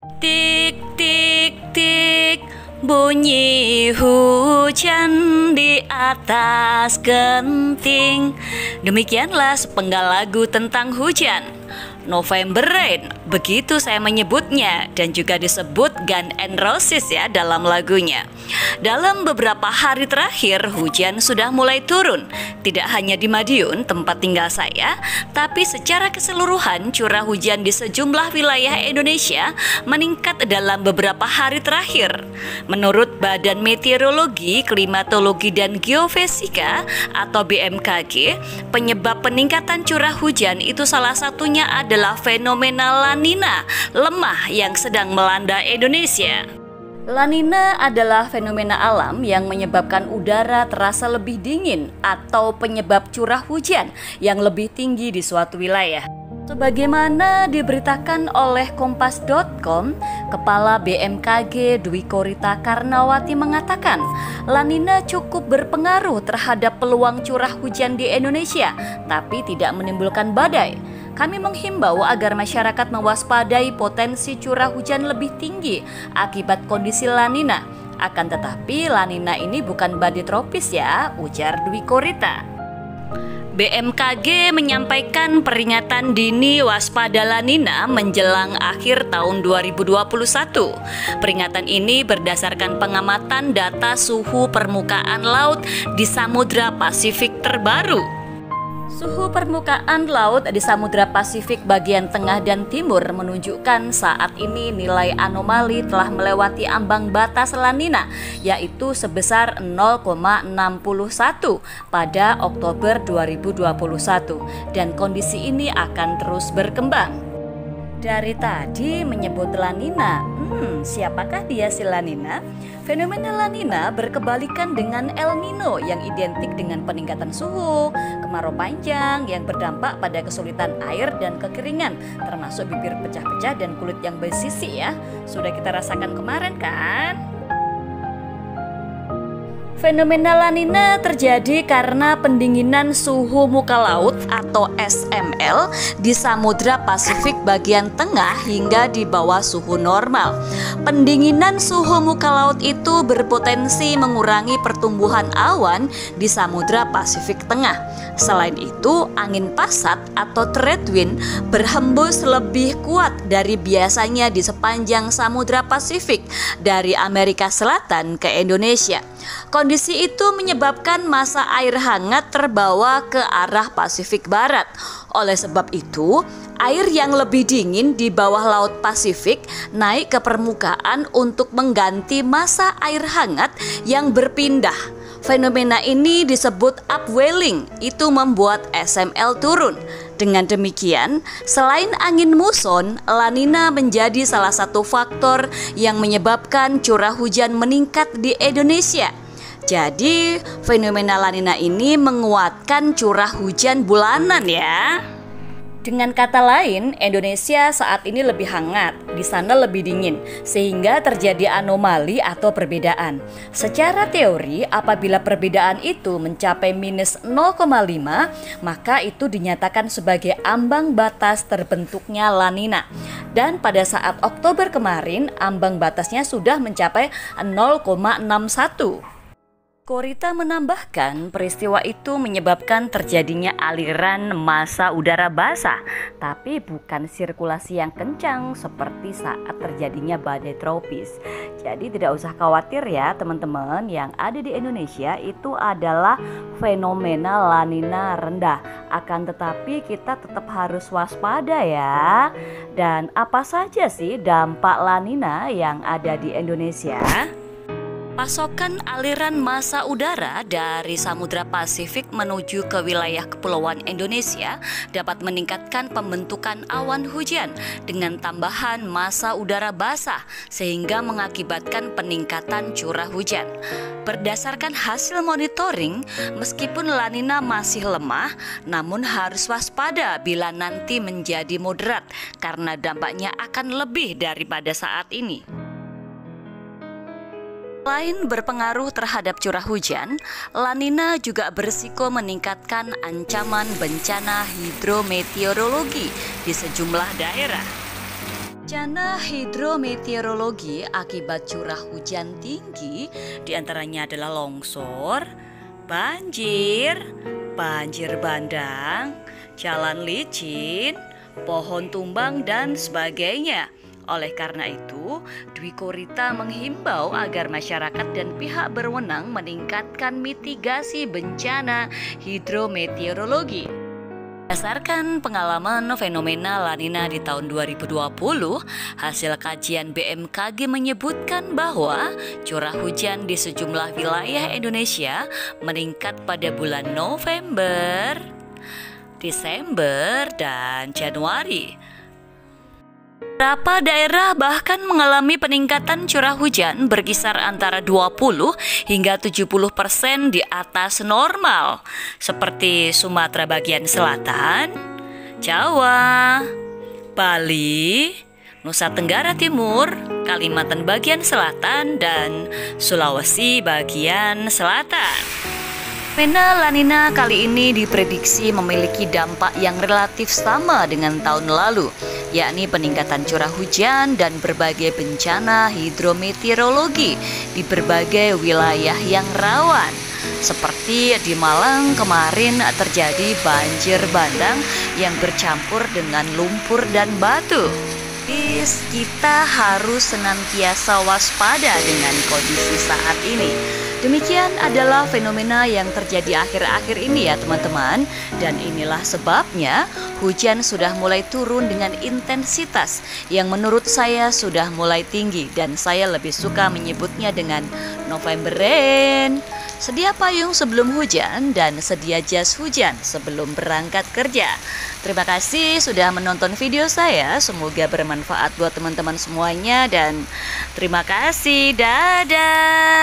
Tik tik tik, bunyi hujan di atas genting. Demikianlah sepenggal lagu tentang hujan. November Rain, begitu saya menyebutnya, dan juga disebut Guns N' Roses ya dalam lagunya. Dalam beberapa hari terakhir hujan sudah mulai turun, tidak hanya di Madiun tempat tinggal saya, tapi secara keseluruhan curah hujan di sejumlah wilayah Indonesia meningkat dalam beberapa hari terakhir. Menurut Badan Meteorologi, Klimatologi dan Geofisika atau BMKG, penyebab peningkatan curah hujan itu salah satunya adalah fenomena La Nina lemah yang sedang melanda Indonesia. La Nina adalah fenomena alam yang menyebabkan udara terasa lebih dingin atau penyebab curah hujan yang lebih tinggi di suatu wilayah. Sebagaimana diberitakan oleh Kompas.com, Kepala BMKG Dwi Korita Karnawati mengatakan, La Nina cukup berpengaruh terhadap peluang curah hujan di Indonesia, tapi tidak menimbulkan badai. Kami menghimbau agar masyarakat mewaspadai potensi curah hujan lebih tinggi akibat kondisi La Nina. Akan tetapi La Nina ini bukan badai tropis ya, ujar Dwi Korita. BMKG menyampaikan peringatan dini waspada La Nina menjelang akhir tahun 2021. Peringatan ini berdasarkan pengamatan data suhu permukaan laut di Samudra Pasifik terbaru. Suhu permukaan laut di Samudra Pasifik bagian tengah dan timur menunjukkan saat ini nilai anomali telah melewati ambang batas La Nina, yaitu sebesar 0,61 pada Oktober 2021, dan kondisi ini akan terus berkembang. Dari tadi menyebut La Nina, siapakah dia si La Nina? Fenomena La Nina berkebalikan dengan El Nino yang identik dengan peningkatan suhu, kemarau panjang yang berdampak pada kesulitan air dan kekeringan, termasuk bibir pecah-pecah dan kulit yang bersisi ya. Sudah kita rasakan kemarin kan? Fenomena La Nina terjadi karena pendinginan suhu muka laut atau SML di Samudra Pasifik bagian tengah hingga di bawah suhu normal. Pendinginan suhu muka laut itu berpotensi mengurangi pertumbuhan awan di Samudra Pasifik Tengah. Selain itu, angin pasat atau trade wind berhembus lebih kuat dari biasanya di sepanjang Samudra Pasifik dari Amerika Selatan ke Indonesia. Kondisi itu menyebabkan massa air hangat terbawa ke arah Pasifik Barat. Oleh sebab itu, air yang lebih dingin di bawah Laut Pasifik naik ke permukaan untuk mengganti massa air hangat yang berpindah. Fenomena ini disebut upwelling, itu membuat SML turun. Dengan demikian, selain angin muson, La Nina menjadi salah satu faktor yang menyebabkan curah hujan meningkat di Indonesia. Jadi, fenomena La Nina ini menguatkan curah hujan bulanan ya. Dengan kata lain, Indonesia saat ini lebih hangat, di sana lebih dingin, sehingga terjadi anomali atau perbedaan. Secara teori, apabila perbedaan itu mencapai minus 0,5, maka itu dinyatakan sebagai ambang batas terbentuknya La Nina. Dan pada saat Oktober kemarin, ambang batasnya sudah mencapai 0,61. Korita menambahkan peristiwa itu menyebabkan terjadinya aliran massa udara basah, tapi bukan sirkulasi yang kencang seperti saat terjadinya badai tropis. Jadi tidak usah khawatir ya teman-teman, yang ada di Indonesia itu adalah fenomena La Nina rendah. Akan tetapi kita tetap harus waspada ya. Dan apa saja sih dampak La Nina yang ada di Indonesia? Pasokan aliran massa udara dari Samudra Pasifik menuju ke wilayah kepulauan Indonesia dapat meningkatkan pembentukan awan hujan dengan tambahan massa udara basah sehingga mengakibatkan peningkatan curah hujan. Berdasarkan hasil monitoring, meskipun La Nina masih lemah, namun harus waspada bila nanti menjadi moderat karena dampaknya akan lebih daripada saat ini. Selain berpengaruh terhadap curah hujan, La Nina juga berisiko meningkatkan ancaman bencana hidrometeorologi di sejumlah daerah. Bencana hidrometeorologi akibat curah hujan tinggi diantaranya adalah longsor, banjir, banjir bandang, jalan licin, pohon tumbang, dan sebagainya. Oleh karena itu, Dwi Korita menghimbau agar masyarakat dan pihak berwenang meningkatkan mitigasi bencana hidrometeorologi. Berdasarkan pengalaman fenomena La Nina di tahun 2020, hasil kajian BMKG menyebutkan bahwa curah hujan di sejumlah wilayah Indonesia meningkat pada bulan November, Desember, dan Januari. Beberapa daerah bahkan mengalami peningkatan curah hujan berkisar antara 20 hingga 70% di atas normal, seperti Sumatera bagian selatan, Jawa, Bali, Nusa Tenggara Timur, Kalimantan bagian selatan, dan Sulawesi bagian selatan. Fenomena La Nina kali ini diprediksi memiliki dampak yang relatif sama dengan tahun lalu, yakni peningkatan curah hujan dan berbagai bencana hidrometeorologi di berbagai wilayah yang rawan. Seperti di Malang kemarin terjadi banjir bandang yang bercampur dengan lumpur dan batu. Kita harus senantiasa waspada dengan kondisi saat ini. Demikian adalah fenomena yang terjadi akhir-akhir ini ya teman-teman. Dan inilah sebabnya hujan sudah mulai turun dengan intensitas yang menurut saya sudah mulai tinggi. Dan saya lebih suka menyebutnya dengan November rain. Sedia payung sebelum hujan dan sedia jas hujan sebelum berangkat kerja. Terima kasih sudah menonton video saya. Semoga bermanfaat buat teman-teman semuanya. Dan terima kasih. Dadah.